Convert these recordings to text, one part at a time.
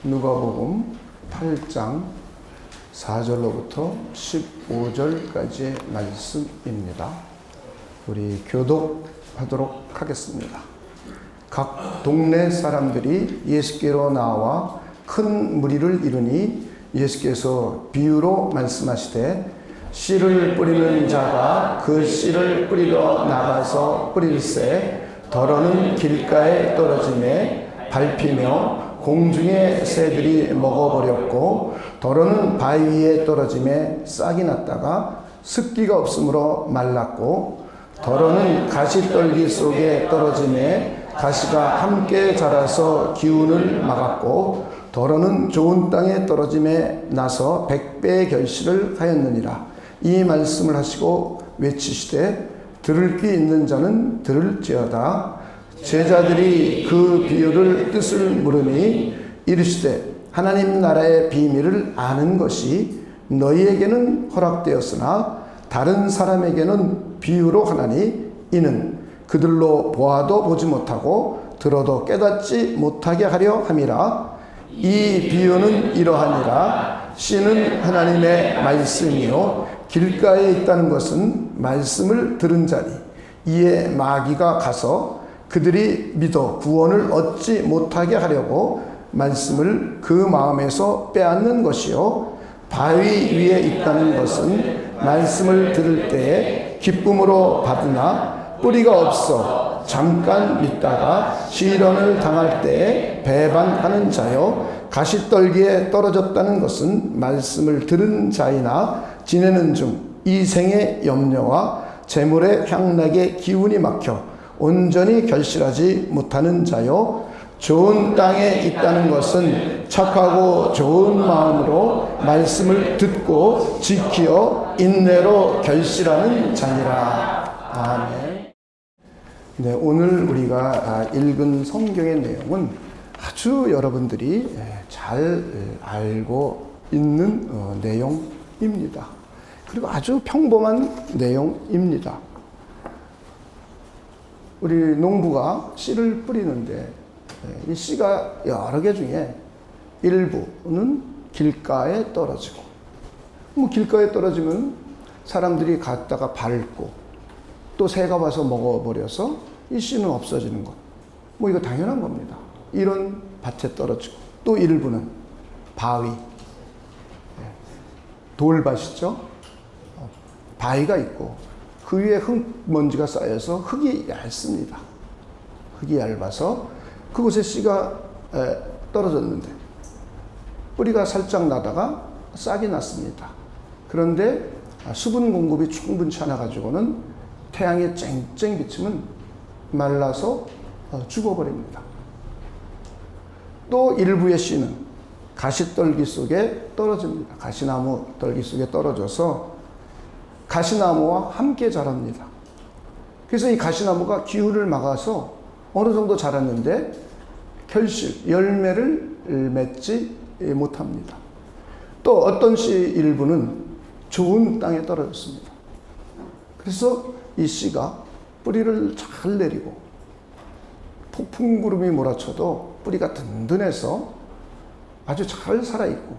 누가복음 8장 4절로부터 15절까지의 말씀입니다. 우리 교독하도록 하겠습니다. 각 동네 사람들이 예수께로 나와 큰 무리를 이루니 예수께서 비유로 말씀하시되 씨를 뿌리는 자가 그 씨를 뿌리러 나가서 뿌릴새 더러는 길가에 떨어지매 밟히며 공중의 새들이 먹어버렸고 더러는 바위 위에 떨어지매 싹이 났다가 습기가 없으므로 말랐고 더러는 가시떨기 속에 떨어지매 가시가 함께 자라서 기운을 막았고 더러는 좋은 땅에 떨어짐에 나서 100배의 결실을 하였느니라. 이 말씀을 하시고 외치시되 들을 귀 있는 자는 들을지어다. 제자들이 그 비유를 뜻을 물으니 이르시되 하나님 나라의 비밀을 아는 것이 너희에게는 허락되었으나 다른 사람에게는 비유로 하나니 이는 그들로 보아도 보지 못하고 들어도 깨닫지 못하게 하려 함이라. 이 비유는 이러하니라. 씨는 하나님의 말씀이요 길가에 있다는 것은 말씀을 들은 자니 이에 마귀가 가서 그들이 믿어 구원을 얻지 못하게 하려고 말씀을 그 마음에서 빼앗는 것이요 바위 위에 있다는 것은 말씀을 들을 때에 기쁨으로 받으나 뿌리가 없어 잠깐 믿다가 시련을 당할 때에 배반하는 자요 가시떨기에 떨어졌다는 것은 말씀을 들은 자이나 지내는 중 이 생의 염려와 재물의 향락에 기운이 막혀 온전히 결실하지 못하는 자요 좋은 땅에 있다는 것은 착하고 좋은 마음으로 말씀을 듣고 지키어 인내로 결실하는 자니라. 아멘. 네, 오늘 우리가 읽은 성경의 내용은 아주 여러분들이 잘 알고 있는 내용입니다. 그리고 아주 평범한 내용입니다. 우리 농부가 씨를 뿌리는데 이 씨가 여러 개 중에 일부는 길가에 떨어지고 길가에 떨어지면 사람들이 갔다가 밟고 또 새가 와서 먹어버려서 이 씨는 없어지는 것. 이거 당연한 겁니다. 이런 밭에 떨어지고 또 일부는 바위, 돌밭이죠. 바위가 있고 그 위에 흙먼지가 쌓여서 흙이 얇습니다. 흙이 얇아서 그곳에 씨가 떨어졌는데 뿌리가 살짝 나다가 싹이 났습니다. 그런데 수분 공급이 충분치 않아 가지고는 태양에 쨍쨍 비치면 말라서 죽어버립니다. 또 일부의 씨는 가시떨기 속에 떨어집니다. 가시나무 떨기 속에 떨어져서 가시나무와 함께 자랍니다. 그래서 이 가시나무가 기운을 막아서 어느 정도 자랐는데 결실, 열매를 맺지 못합니다. 또 어떤 씨 일부는 좋은 땅에 떨어졌습니다. 그래서 이 씨가 뿌리를 잘 내리고 폭풍구름이 몰아쳐도 뿌리가 든든해서 아주 잘 살아있고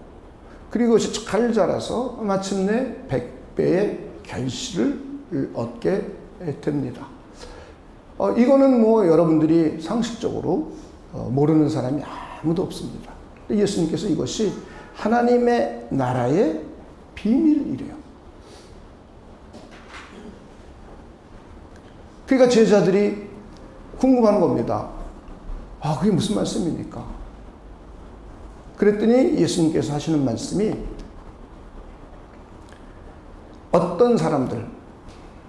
그리고 그것이 잘 자라서 마침내 100배의 결실을 얻게 됩니다. 이거는 여러분들이 상식적으로 모르는 사람이 아무도 없습니다. 예수님께서 이것이 하나님의 나라의 비밀이래요. 그러니까 제자들이 궁금한 겁니다. 그게 무슨 말씀입니까? 그랬더니 예수님께서 하시는 말씀이 어떤 사람들,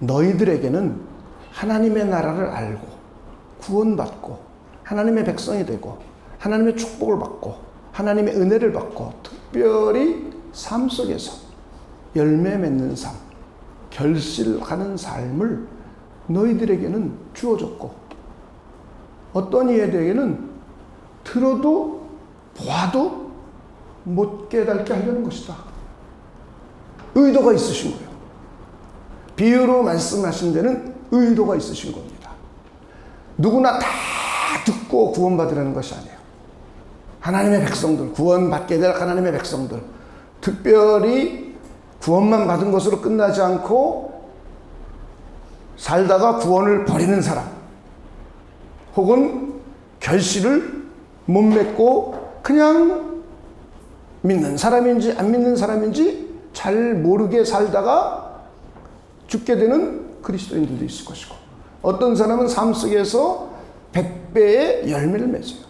너희들에게는 하나님의 나라를 알고 구원받고 하나님의 백성이 되고 하나님의 축복을 받고 하나님의 은혜를 받고 특별히 삶 속에서 열매 맺는 삶, 결실하는 삶을 너희들에게는 주어졌고 어떤 이에게는 들어도 보아도 못 깨닫게 하려는 것이다. 의도가 있으신 거예요. 비유로 말씀하신 데는 의도가 있으신 겁니다. 누구나 다 듣고 구원받으라는 것이 아니에요. 하나님의 백성들, 구원받게 될 하나님의 백성들, 특별히 구원만 받은 것으로 끝나지 않고 살다가 구원을 버리는 사람, 혹은 결실을 못 맺고 그냥 믿는 사람인지 안 믿는 사람인지 잘 모르게 살다가 죽게 되는 그리스도인들도 있을 것이고, 어떤 사람은 삶 속에서 100배의 열매를 맺어요.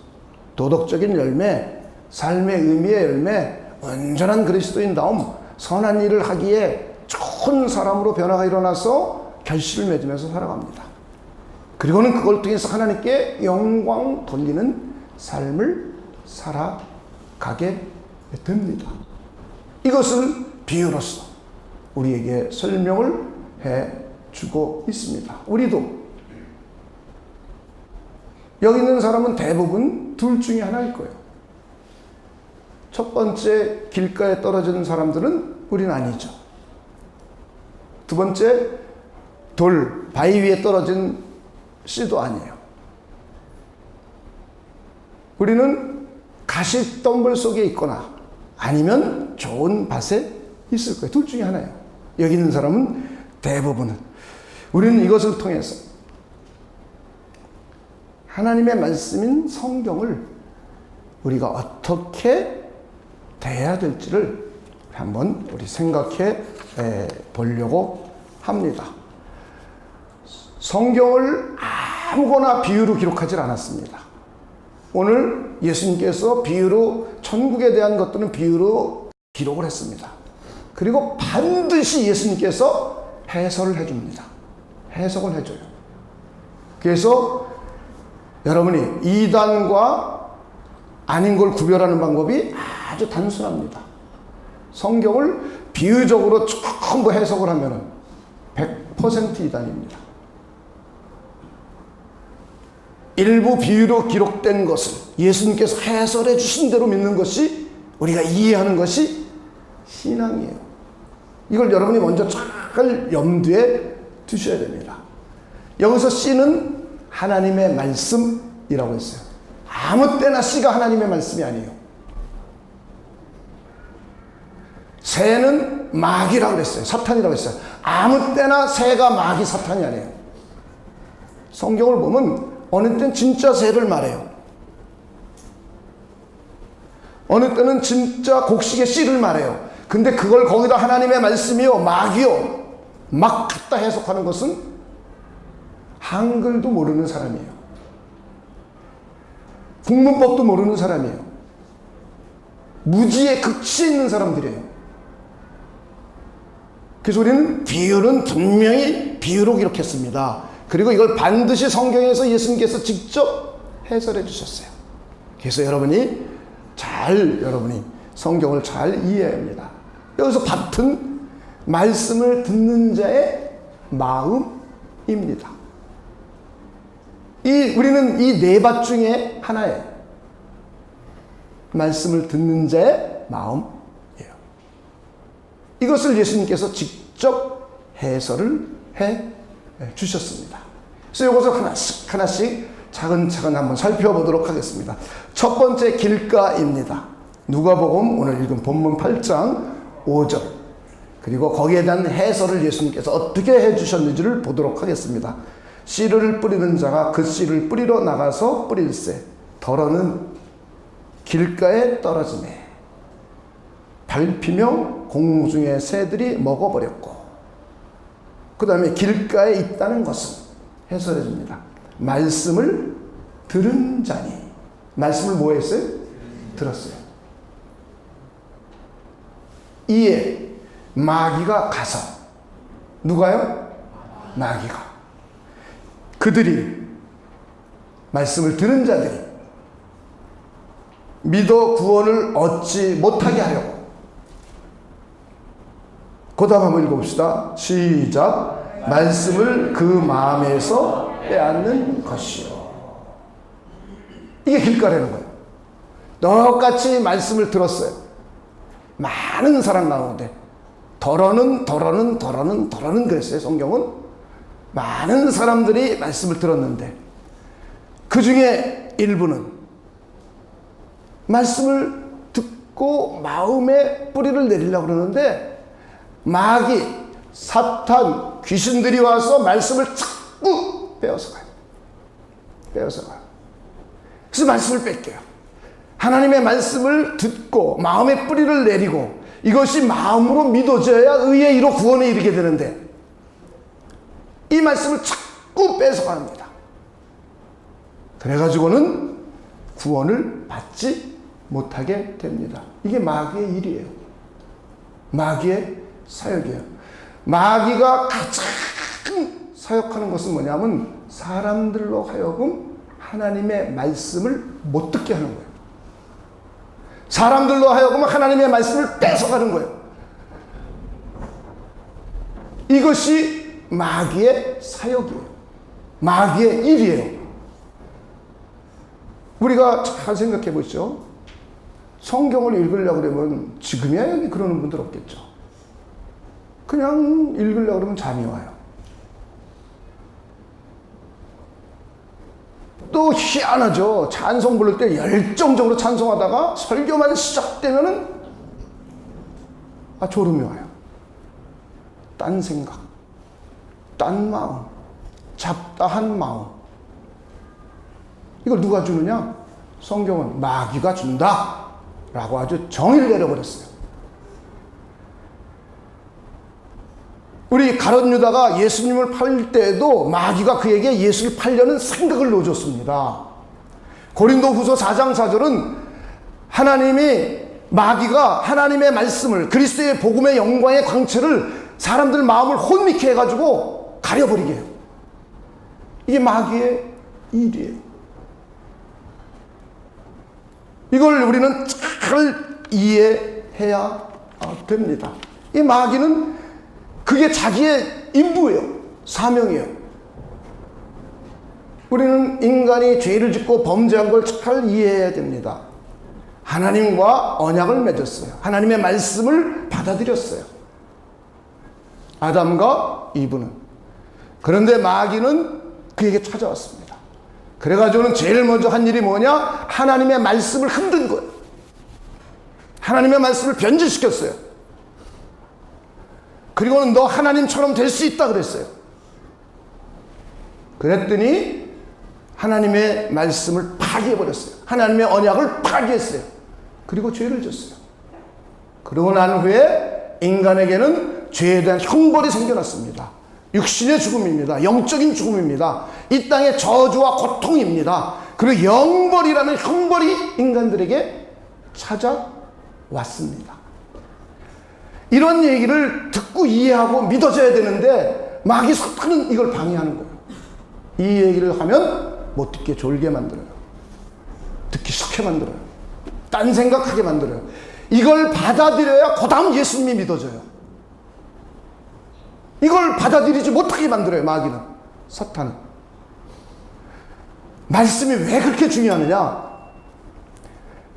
도덕적인 열매, 삶의 의미의 열매, 온전한 그리스도인다움, 선한 일을 하기에 좋은 사람으로 변화가 일어나서 결실을 맺으면서 살아갑니다. 그리고는 그걸 통해서 하나님께 영광 돌리는 삶을 살아가게 됩니다. 이것을 비유로서 우리에게 설명을 해주고 있습니다. 우리도 여기 있는 사람은 대부분 둘 중에 하나일 거예요. 첫 번째, 길가에 떨어지는 사람들은 우리는 아니죠. 두 번째, 돌, 바위 위에 떨어진 씨도 아니에요. 우리는 가시덤불 속에 있거나 아니면 좋은 밭에 있을 거예요. 둘 중에 하나예요. 여기 있는 사람은 대부분은. 우리는 이것을 통해서 하나님의 말씀인 성경을 우리가 어떻게 대해야 될지를 한번 우리 생각해 보려고 합니다. 성경을 아무거나 비유로 기록하지 않았습니다. 오늘 예수님께서 비유로, 천국에 대한 것들은 비유로 기록을 했습니다. 그리고 반드시 예수님께서 해설을 해줍니다. 해석을 해줘요. 그래서 여러분이 이단과 아닌 걸 구별하는 방법이 아주 단순합니다. 성경을 비유적으로 전부 해석을 하면 100% 이단입니다. 일부 비유로 기록된 것을 예수님께서 해설해 주신 대로 믿는 것이, 우리가 이해하는 것이 신앙이에요. 이걸 여러분이 먼저 잘 염두에 두셔야 됩니다. 여기서 씨는 하나님의 말씀이라고 했어요. 아무 때나 씨가 하나님의 말씀이 아니에요. 새는 마귀라고 그랬어요. 사탄이라고 했어요. 아무 때나 새가 마귀 사탄이 아니에요. 성경을 보면 어느 때는 진짜 새를 말해요. 어느 때는 진짜 곡식의 씨를 말해요. 근데 그걸 거기다 하나님의 말씀이요, 마귀요, 막 갖다 해석하는 것은 한글도 모르는 사람이에요. 국문법도 모르는 사람이에요. 무지의 극치에 있는 사람들이에요. 그래서 우리는 비유는 분명히 비유로 기록했습니다. 그리고 이걸 반드시 성경에서 예수님께서 직접 해설해 주셨어요. 그래서 여러분이 성경을 잘 이해해야 합니다. 여기서 밭은 말씀을 듣는 자의 마음입니다. 우리는 이 네 밭 중에 하나예요. 말씀을 듣는 자의 마음이에요. 이것을 예수님께서 직접 해설을 해 주셨습니다. 그래서 이것을 하나씩 차근차근 한번 살펴보도록 하겠습니다. 첫 번째, 길가입니다. 누가복음 오늘 읽은 본문 8장 5절, 그리고 거기에 대한 해설을 예수님께서 어떻게 해주셨는지를 보도록 하겠습니다. 씨를 뿌리는 자가 그 씨를 뿌리러 나가서 뿌릴새, 덜어는 길가에 떨어지매 밟히며 공중의 새들이 먹어버렸고, 그 다음에 길가에 있다는 것은 해설해 줍니다. 말씀을 들은 자니. 말씀을 뭐 했어요? 들었어요. 이에 마귀가 가서, 누가요? 마귀가. 그들이, 말씀을 들은 자들이 믿어 구원을 얻지 못하게 하려고. 그 다음 한번 읽어봅시다. 시작. 말씀을 그 마음에서 빼앗는 것이요. 이게 길가라는 거예요. 똑같이 말씀을 들었어요. 많은 사람 나오는데 덜어는 그랬어요. 성경은 많은 사람들이 말씀을 들었는데 그 중에 일부는 말씀을 듣고 마음에 뿌리를 내리려고 그러는데 마귀, 사탄, 귀신들이 와서 말씀을 자꾸 빼앗아가요. 빼앗아가요. 그래서 말씀을 뺏겨요. 하나님의 말씀을 듣고 마음에 뿌리를 내리고 이것이 마음으로 믿어져야 의의 이로 구원에 이르게 되는데 이 말씀을 자꾸 뺏어갑니다. 그래가지고는 구원을 받지 못하게 됩니다. 이게 마귀의 일이에요. 마귀의 사역이에요. 마귀가 가장 사역하는 것은 뭐냐면 사람들로 하여금 하나님의 말씀을 못 듣게 하는 거예요. 사람들로 하여금 하나님의 말씀을 뺏어가는 거예요. 이것이 마귀의 사역이에요. 마귀의 일이에요. 우리가 잘 생각해 보시죠. 성경을 읽으려고 그러면 지금이야 여기 그러는 분들 없겠죠. 그냥 읽으려고 그러면 잠이 와요. 또 희한하죠. 찬송 부를 때 열정적으로 찬송하다가 설교만 시작되면은 졸음이 와요. 딴 생각, 딴 마음, 잡다한 마음. 이걸 누가 주느냐? 성경은 마귀가 준다 라고 아주 정의를 내려버렸어요. 우리 가룟 유다가 예수님을 팔 때에도 마귀가 그에게 예수를 팔려는 생각을 넣어줬습니다. 고린도후서 4장 4절은 마귀가 하나님의 말씀을, 그리스도의 복음의 영광의 광채를 사람들 마음을 혼미케 해가지고 가려버리게 해요. 이게 마귀의 일이에요. 이걸 우리는 잘 이해해야 됩니다. 이 마귀는 그게 자기의 임무예요. 사명이에요. 우리는 인간이 죄를 짓고 범죄한 걸 잘 이해해야 됩니다. 하나님과 언약을 맺었어요. 하나님의 말씀을 받아들였어요. 아담과 이브는. 그런데 마귀는 그에게 찾아왔습니다. 그래가지고는 제일 먼저 한 일이 뭐냐? 하나님의 말씀을 흔든 거예요. 하나님의 말씀을 변질시켰어요. 그리고는 너 하나님처럼 될 수 있다 그랬어요. 그랬더니 하나님의 말씀을 파기해버렸어요. 하나님의 언약을 파기했어요. 그리고 죄를 졌어요. 그러고 난 후에 인간에게는 죄에 대한 형벌이 생겨났습니다. 육신의 죽음입니다. 영적인 죽음입니다. 이 땅의 저주와 고통입니다. 그리고 영벌이라는 형벌이 인간들에게 찾아왔습니다. 이런 얘기를 듣고 이해하고 믿어져야 되는데 마귀 사탄은 이걸 방해하는 거예요. 이 얘기를 하면 못 듣게 졸게 만들어요. 듣기 싫게 만들어요. 딴 생각하게 만들어요. 이걸 받아들여야 그 다음 예수님이 믿어져요. 이걸 받아들이지 못하게 만들어요. 마귀는, 사탄은. 말씀이 왜 그렇게 중요하느냐?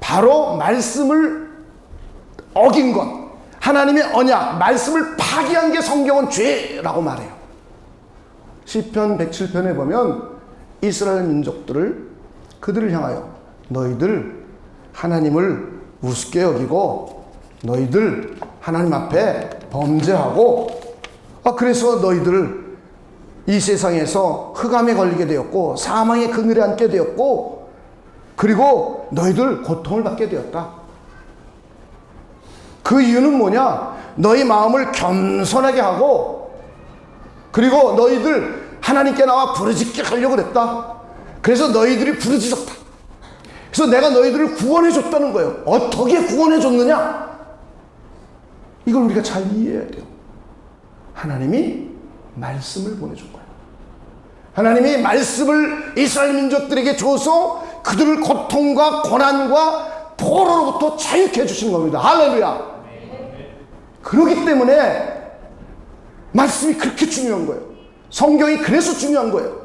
바로 말씀을 어긴 것, 하나님의 언약, 말씀을 파기한 게 성경은 죄라고 말해요. 시편 107편에 보면 이스라엘 민족들을, 그들을 향하여 너희들 하나님을 우습게 여기고 너희들 하나님 앞에 범죄하고 그래서 너희들 이 세상에서 흑암에 걸리게 되었고 사망의 그늘에 앉게 되었고 그리고 너희들 고통을 받게 되었다. 그 이유는 뭐냐? 너희 마음을 겸손하게 하고 그리고 너희들 하나님께 나와 부르짖게 하려고 그랬다. 그래서 너희들이 부르짖었다. 그래서 내가 너희들을 구원해 줬다는 거예요. 어떻게 구원해 줬느냐? 이걸 우리가 잘 이해해야 돼요. 하나님이 말씀을 보내준 거예요. 하나님이 말씀을 이스라엘 민족들에게 줘서 그들을 고통과 고난과 포로로부터 자유케 해주시는 겁니다. 할렐루야. 그렇기 때문에 말씀이 그렇게 중요한 거예요. 성경이 그래서 중요한 거예요.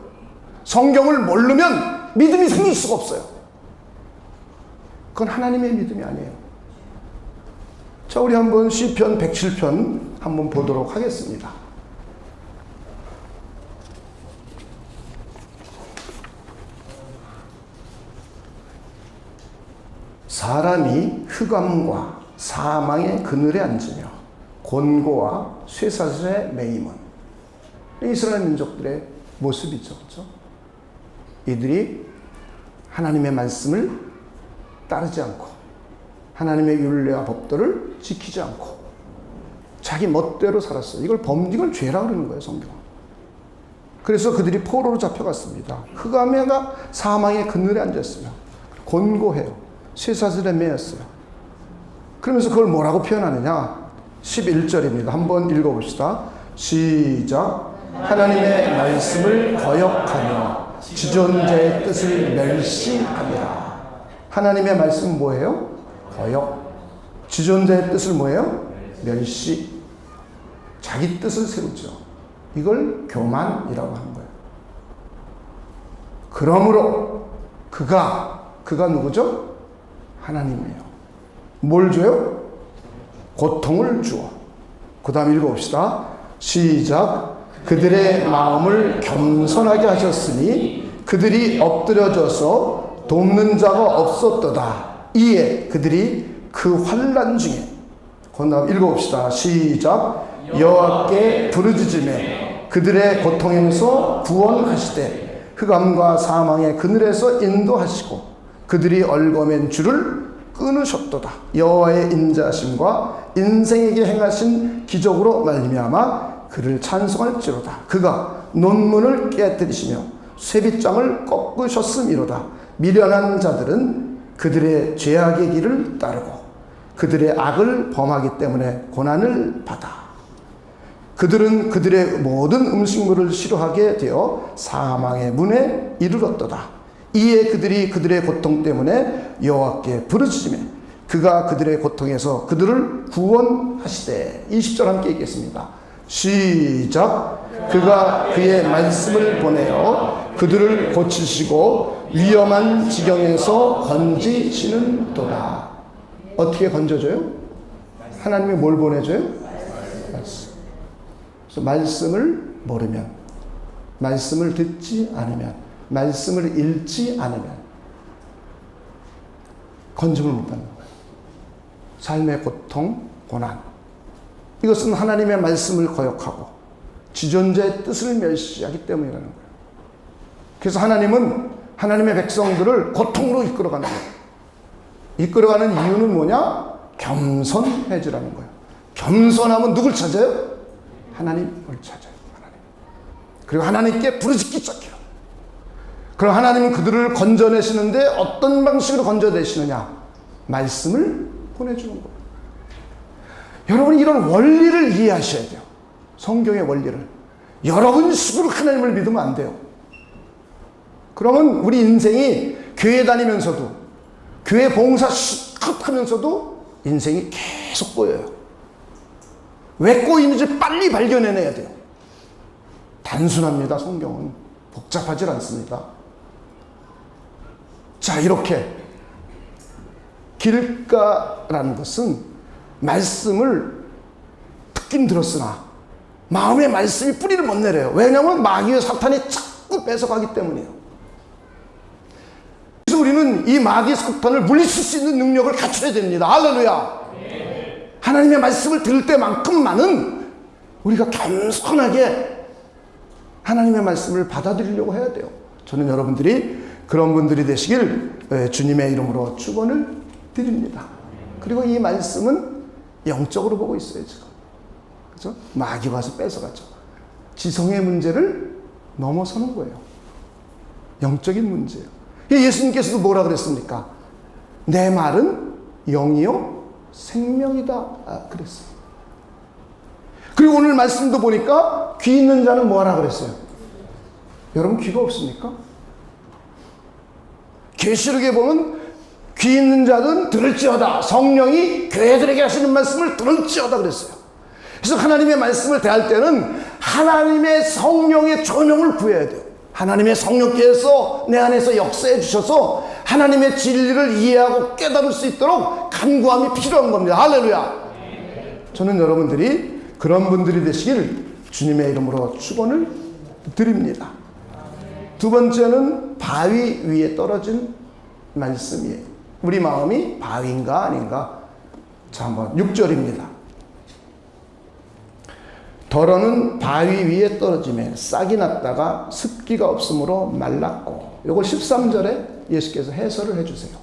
성경을 모르면 믿음이 생길 수가 없어요. 그건 하나님의 믿음이 아니에요. 자, 우리 한번 시편 107편 한번 보도록 하겠습니다. 사람이 흑암과 사망의 그늘에 앉으며 곤고와 쇠사슬에 매임은 이스라엘 민족들의 모습이죠. 그렇죠? 이들이 하나님의 말씀을 따르지 않고 하나님의 율례와 법도를 지키지 않고 자기 멋대로 살았어요. 이걸 죄라 그러는 거예요, 성경은. 그래서 그들이 포로로 잡혀갔습니다. 흑암과 사망의 그늘에 앉았어요. 곤고해요. 쇠사슬에 매였어요. 그러면서 그걸 뭐라고 표현하느냐? 11절입니다. 한번 읽어봅시다. 시작. 하나님의 말씀을 거역하며 지존자의 뜻을 멸시하니라. 하나님의 말씀은 뭐예요? 거역. 지존자의 뜻을 뭐예요? 멸시. 자기 뜻을 세우죠. 이걸 교만이라고 하는 거예요. 그러므로 그가 누구죠? 하나님이에요. 뭘 줘요? 고통을 주어. 그 다음 읽어봅시다. 시작. 그들의 마음을 겸손하게 하셨으니 그들이 엎드려져서 돕는 자가 없었도다. 이에 그들이 그 환난 중에, 그 다음 읽어봅시다. 시작. 여호와께 부르짖으며 그들의 고통에서 구원하시되 흑암과 사망의 그늘에서 인도하시고 그들이 얽어맨 줄을 끊으셨도다. 여호와의 인자하심과 인생에게 행하신 기적으로 말미암아 그를 찬송할지로다. 그가 논문을 깨뜨리시며 쇠빗장을 꺾으셨음이로다. 미련한 자들은 그들의 죄악의 길을 따르고 그들의 악을 범하기 때문에 고난을 받아. 그들은 그들의 모든 음식물을 싫어하게 되어 사망의 문에 이르렀도다. 이에 그들이 그들의 고통 때문에 여호와께 부르짖으며 그가 그들의 고통에서 그들을 구원하시되. 20절 함께 읽겠습니다. 시작. 그가 그의 말씀을 보내어 그들을 고치시고 위험한 지경에서 건지시는도다. 어떻게 건져줘요? 하나님이 뭘 보내줘요? 말씀. 그래서 말씀을 모르면, 말씀을 듣지 않으면, 말씀을 읽지 않으면 건짐을 못 받는 거예요. 삶의 고통, 고난. 이것은 하나님의 말씀을 거역하고 지존자의 뜻을 멸시하기 때문이라는 거예요. 그래서 하나님은 하나님의 백성들을 고통으로 이끌어가는 거예요. 이끌어가는 이유는 뭐냐? 겸손해지라는 거예요. 겸손하면 누굴 찾아요? 하나님을 찾아요. 하나님. 그리고 하나님께 부르짖기 시작해요. 그럼 하나님은 그들을 건져내시는데 어떤 방식으로 건져내시느냐? 말씀을 보내주는 거예요. 여러분, 이런 원리를 이해하셔야 돼요. 성경의 원리를. 여러분 식으로 하나님을 믿으면 안 돼요. 그러면 우리 인생이 교회 다니면서도, 교회 봉사 실컷 하면서도 인생이 계속 꼬여요. 왜 꼬이는지 빨리 발견해내야 돼요. 단순합니다. 성경은 복잡하지 않습니다. 자, 이렇게 길가라는 것은 말씀을 듣긴 들었으나 마음의 말씀이 뿌리를 못 내려요. 왜냐하면 마귀와 사탄이 자꾸 뺏어가기 때문이에요. 그래서 우리는 이 마귀 사탄을 물리칠 수 있는 능력을 갖춰야 됩니다. 할렐루야. 하나님의 말씀을 들을 때만큼만은 우리가 겸손하게 하나님의 말씀을 받아들이려고 해야 돼요. 저는 여러분들이 그런 분들이 되시길 주님의 이름으로 축원을 드립니다. 그리고 이 말씀은 영적으로 보고 있어요, 지금. 그렇죠? 마귀 와서 뺏어가죠. 지성의 문제를 넘어서는 거예요. 영적인 문제예요. 예수님께서도 뭐라 그랬습니까? 내 말은 영이요 생명이다 그랬어요. 그리고 오늘 말씀도 보니까 귀 있는 자는 뭐하라 그랬어요? 여러분 귀가 없습니까? 계시록에 보면 귀 있는 자는 들을지어다. 성령이 교회들에게 하시는 말씀을 들을지어다 그랬어요. 그래서 하나님의 말씀을 대할 때는 하나님의 성령의 조명을 구해야 돼요. 하나님의 성령께서 내 안에서 역사해 주셔서 하나님의 진리를 이해하고 깨달을 수 있도록 간구함이 필요한 겁니다. 할렐루야. 저는 여러분들이 그런 분들이 되시길 주님의 이름으로 축원을 드립니다. 두 번째는 바위 위에 떨어진 말씀이에요. 우리 마음이 바위인가 아닌가? 자, 한번 6절입니다. 더러는 바위 위에 떨어지며 싹이 났다가 습기가 없으므로 말랐고, 요걸 13절에 예수께서 해설을 해주세요.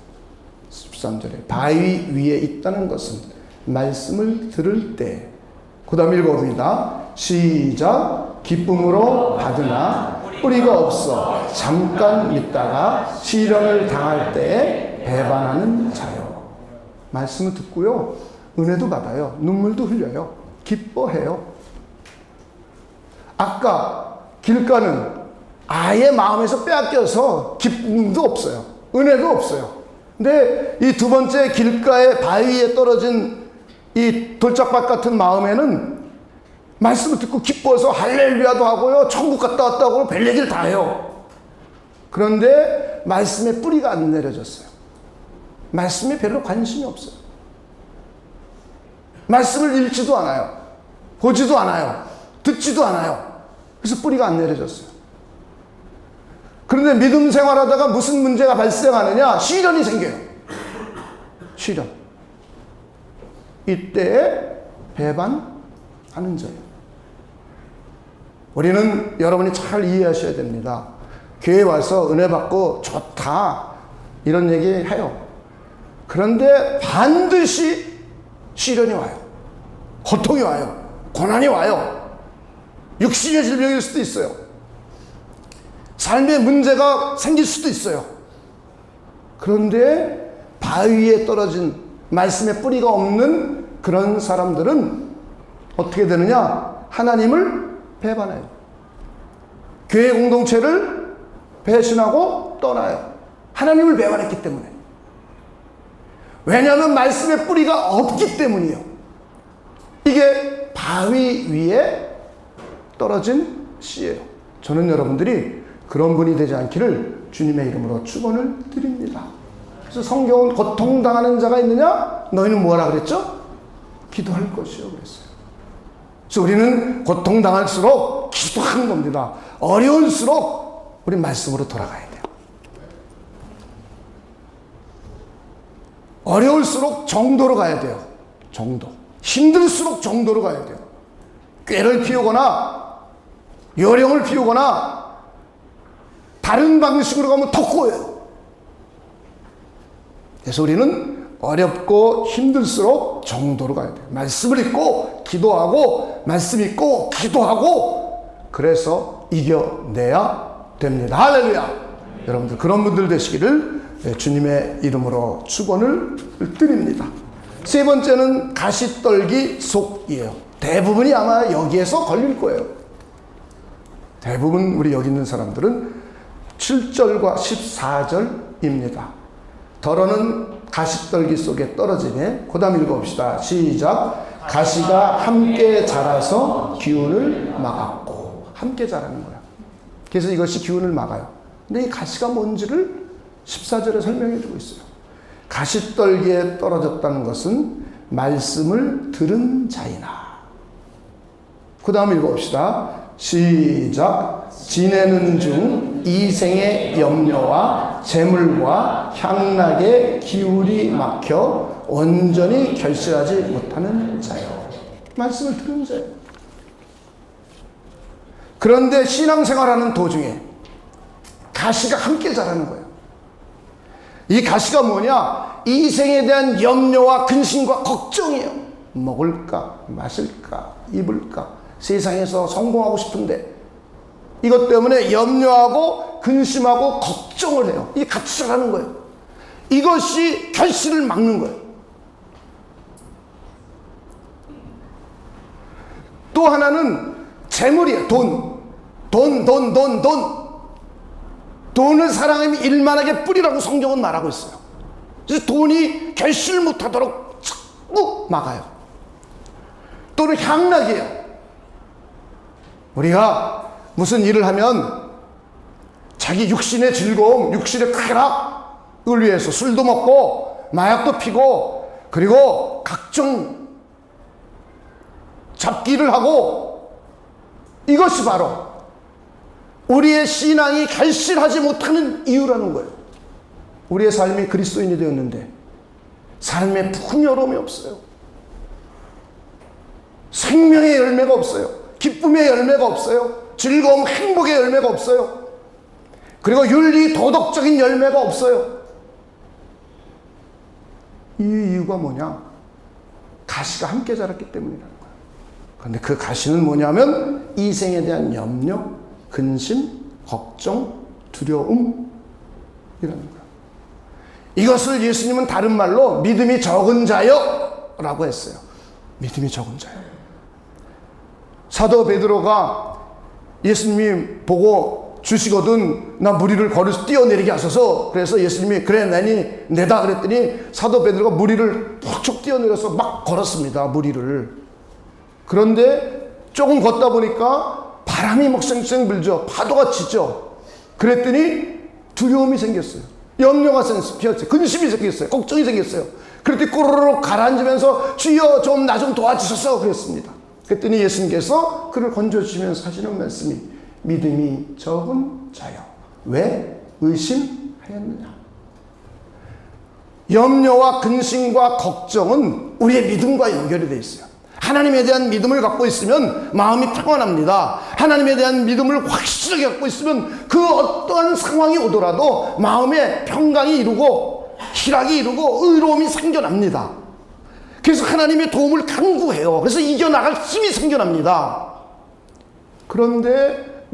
13절에 바위 위에 있다는 것은 말씀을 들을 때, 그 다음 읽어봅니다. 시작. 기쁨으로 받으나 뿌리가 없어 잠깐 믿다가 시련을 당할 때에 배반하는 자요. 말씀을 듣고요, 은혜도 받아요, 눈물도 흘려요, 기뻐해요. 아까 길가는 아예 마음에서 빼앗겨서 기쁨도 없어요, 은혜도 없어요. 근데 이 두 번째 길가의 바위에 떨어진 이 돌짝밭 같은 마음에는 말씀을 듣고 기뻐서 할렐루야도 하고요, 천국 갔다 왔다고 별 얘기를 다 해요. 그런데 말씀에 뿌리가 안 내려졌어요. 말씀에 별로 관심이 없어요. 말씀을 읽지도 않아요, 보지도 않아요, 듣지도 않아요. 그래서 뿌리가 안 내려졌어요. 그런데 믿음 생활하다가 무슨 문제가 발생하느냐? 시련이 생겨요. 시련. 이때에 배반하는 자예요. 우리는 여러분이 잘 이해하셔야 됩니다. 교회 와서 은혜 받고 좋다 이런 얘기 해요. 그런데 반드시 시련이 와요. 고통이 와요. 고난이 와요. 육신의 질병일 수도 있어요. 삶의 문제가 생길 수도 있어요. 그런데 바위에 떨어진 말씀의 뿌리가 없는 그런 사람들은 어떻게 되느냐? 하나님을 배반해요. 교회 공동체를 배신하고 떠나요. 하나님을 배반했기 때문에. 왜냐하면 말씀의 뿌리가 없기 때문이에요. 이게 바위 위에 떨어진 씨예요. 저는 여러분들이 그런 분이 되지 않기를 주님의 이름으로 축원을 드립니다. 그래서 성경은 고통당하는 자가 있느냐? 너희는 뭐라 그랬죠? 기도할 것이요 그랬어요. 그래서 우리는 고통당할수록 기도하는 겁니다. 어려울수록 우리 말씀으로 돌아가야 돼요. 어려울수록 정도로 가야 돼요. 정도. 힘들수록 정도로 가야 돼요. 꾀를 피우거나 요령을 피우거나 다른 방식으로 가면 더 꼬여요. 그래서 우리는 어렵고 힘들수록 정도로 가야 돼요. 말씀을 읽고 기도하고 말씀 읽고 기도하고 그래서 이겨내야 됩니다. 할렐루야. 여러분들 그런 분들 되시기를 주님의 이름으로 축원을 드립니다. 세 번째는 가시떨기 속이에요. 대부분이 아마 여기에서 걸릴 거예요. 대부분 우리 여기 있는 사람들은 7절과 14절입니다. 더러는 가시떨기 속에 떨어지네. 그 다음 읽어봅시다. 시작. 가시가 함께 자라서 기운을 막았고. 함께 자라는 거야. 그래서 이것이 기운을 막아요. 근데 이 가시가 뭔지를 14절에 설명해 주고 있어요. 가시떨기에 떨어졌다는 것은 말씀을 들은 자이나. 그 다음 읽어봅시다. 시작. 지내는 중 이생의 염려와 재물과 향락의 기울이 막혀 온전히 결실하지 못하는 자요. 말씀을 들은 자예요. 그런데 신앙생활하는 도중에 가시가 함께 자라는 거예요. 이 가시가 뭐냐? 이생에 대한 염려와 근심과 걱정이에요. 먹을까, 마실까, 입을까, 세상에서 성공하고 싶은데 이것 때문에 염려하고 근심하고 걱정을 해요. 이게 같이 자라는 거예요. 이것이 결실을 막는 거예요. 또 하나는 재물이에요. 돈을 사랑하면 일만하게 뿌리라고 성경은 말하고 있어요. 그래서 돈이 결실 못하도록 자꾸 막아요. 또는 향락이에요. 우리가 무슨 일을 하면 자기 육신의 즐거움, 육신의 쾌락을 위해서 술도 먹고 마약도 피고 그리고 각종 잡기를 하고 이것이 바로 우리의 신앙이 결실하지 못하는 이유라는 거예요. 우리의 삶이 그리스도인이 되었는데 삶에 풍요로움이 없어요. 생명의 열매가 없어요. 기쁨의 열매가 없어요. 즐거움, 행복의 열매가 없어요. 그리고 윤리, 도덕적인 열매가 없어요. 이 이유가 뭐냐? 가시가 함께 자랐기 때문이라는 거예요. 그런데 그 가시는 뭐냐면 이생에 대한 염려, 근심, 걱정, 두려움이라는 거예요. 이것을 예수님은 다른 말로 믿음이 적은 자여 라고 했어요. 믿음이 적은 자여. 사도 베드로가 예수님이 보고 주시거든 나 무리를 걸어서 뛰어내리게 하소서. 그래서 예수님이 그래 내니 내다 그랬더니 사도 베드로가 무리를 푹쭉 뛰어내려서 막 걸었습니다. 무리를. 그런데 조금 걷다 보니까 바람이 막 쌩쌩 불죠. 파도가 치죠. 그랬더니 두려움이 생겼어요. 염려가 생겼어요. 근심이 생겼어요. 걱정이 생겼어요. 그랬더니 꼬르륵 가라앉으면서 주여 좀 나 좀 도와주소서 그랬습니다. 그랬더니 예수님께서 그를 건져주시면서 하시는 말씀이 믿음이 적은 자여 왜 의심하였느냐. 염려와 근심과 걱정은 우리의 믿음과 연결이 되어 있어요. 하나님에 대한 믿음을 갖고 있으면 마음이 평안합니다. 하나님에 대한 믿음을 확실하게 갖고 있으면 그 어떠한 상황이 오더라도 마음에 평강이 이루고 희락이 이루고 의로움이 생겨납니다. 그래서 하나님의 도움을 간구해요. 그래서 이겨나갈 힘이 생겨납니다. 그런데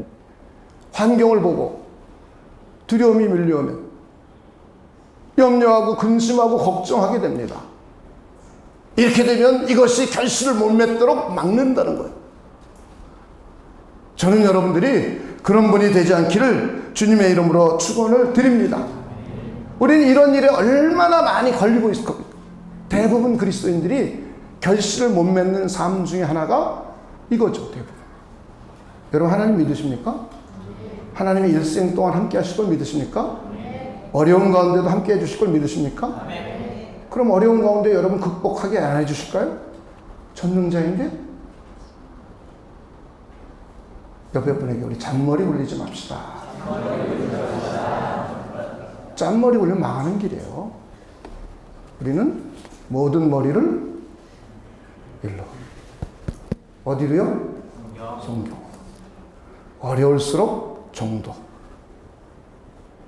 환경을 보고 두려움이 밀려오면 염려하고 근심하고 걱정하게 됩니다. 이렇게 되면 이것이 결실을 못 맺도록 막는다는 거예요. 저는 여러분들이 그런 분이 되지 않기를 주님의 이름으로 축원을 드립니다. 우리는 이런 일에 얼마나 많이 걸리고 있을 겁니까? 대부분 그리스도인들이 결실을 못 맺는 삶 중에 하나가 이거죠. 대부분. 여러분 하나님 믿으십니까? 하나님이 일생 동안 함께 하실 걸 믿으십니까? 어려운 가운데도 함께 해주실 걸 믿으십니까? 그럼 어려운 가운데 여러분 극복하게 안 해주실까요? 전능자인데? 옆에 분에게 우리 잔머리 굴리지 맙시다. 짠머리 굴리면 망하는 길이에요. 우리는 모든 머리를 일러. 어디로요? 성경. 어려울수록 정도.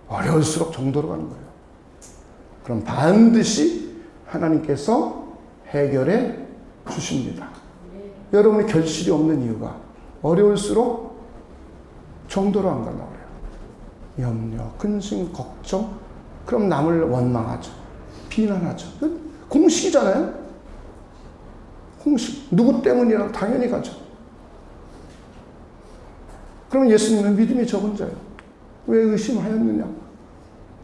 어려울수록 정도로 가는 거예요. 그럼 반드시 하나님께서 해결해 주십니다. 여러분이 결실이 없는 이유가 어려울수록 정도로 안 가려고 그래요. 염려, 근심, 걱정. 그럼 남을 원망하죠. 비난하죠. 공식이잖아요. 공식. 누구 때문이라고 당연히 가죠. 그럼 예수님은 믿음이 적은 자예요. 왜 의심하였느냐?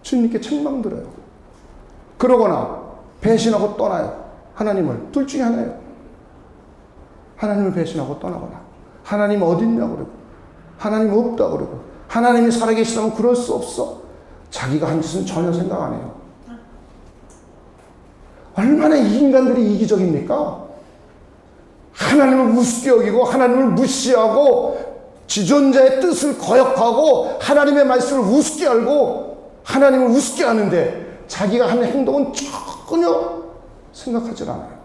주님께 책망 들어요. 그러거나 배신하고 떠나요. 하나님을. 둘 중에 하나예요. 하나님을 배신하고 떠나거나 하나님 어딨냐고 그러고 하나님 없다고 그러고 하나님이 살아계시다면 그럴 수 없어. 자기가 한 짓은 전혀 생각 안 해요. 얼마나 이 인간들이 이기적입니까? 하나님을 우습게 여기고 하나님을 무시하고 지존자의 뜻을 거역하고 하나님의 말씀을 우습게 알고 하나님을 우습게 하는데 자기가 하는 행동은 전혀 생각하지 않아요.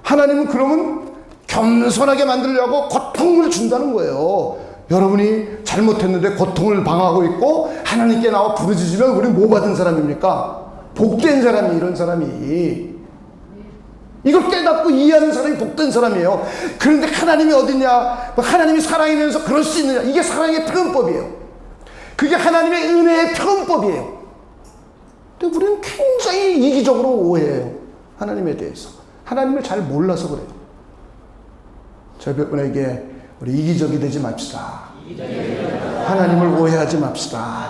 하나님은 그러면 겸손하게 만들려고 고통을 준다는 거예요. 여러분이 잘못했는데 고통을 당하고 있고 하나님께 나와 부르짖으면 우리 뭐 받은 사람입니까? 복된 사람이 이런 사람이. 이걸 깨닫고 이해하는 사람이 복된 사람이에요. 그런데 하나님이 어디냐? 하나님이 사랑이면서 그럴 수 있느냐? 이게 사랑의 표현법이에요. 그게 하나님의 은혜의 표현법이에요. 근데 우리는 굉장히 이기적으로 오해해요. 하나님에 대해서. 하나님을 잘 몰라서 그래요. 저 몇분에게 우리 이기적이 되지 맙시다. 하나님을 오해하지 맙시다.